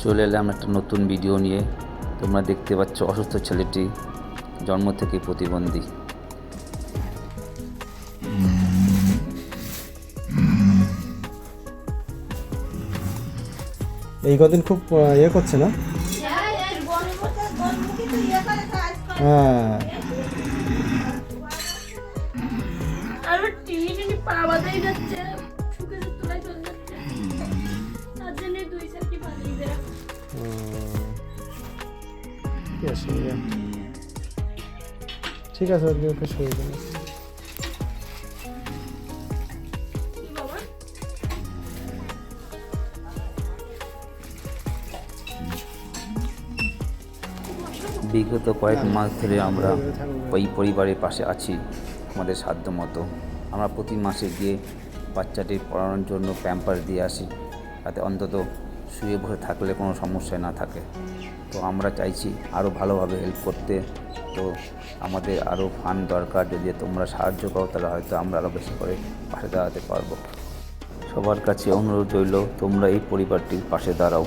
চলে এলাম একটা নতুন ভিডিও নিয়ে। তোমরা দেখতে পাচ্ছ অসুস্থ ছেলেটি জন্ম থেকে প্রতিবন্ধী। এই কদিন খুব ইয়ে করছে না? হ্যাঁ, ঠিক আছে, ওকে শুয়ে দেবো। বিগত কয়েক মাস ধরে আমরা ওই পরিবারের পাশে আছি আমাদের সাধ্য মতো। আমরা প্রতি মাসে গিয়ে বাচ্চাটির পড়ানোর জন্য প্যাম্পার দিয়ে আসি, যাতে অন্তত শুয়ে বসে থাকলে কোনো সমস্যা না থাকে। তো আমরা চাইছি আরও ভালোভাবে হেল্প করতে। তো আমাদের আরও ফান্ড দরকার, যদি তোমরা সাহায্য করো তাহলে হয়তো আমরা আরও বেশি করে পাশে দাঁড়াতে পারবো। সবার কাছে অনুরোধ রইল, তোমরা এই পরিবারটির পাশে দাঁড়াও।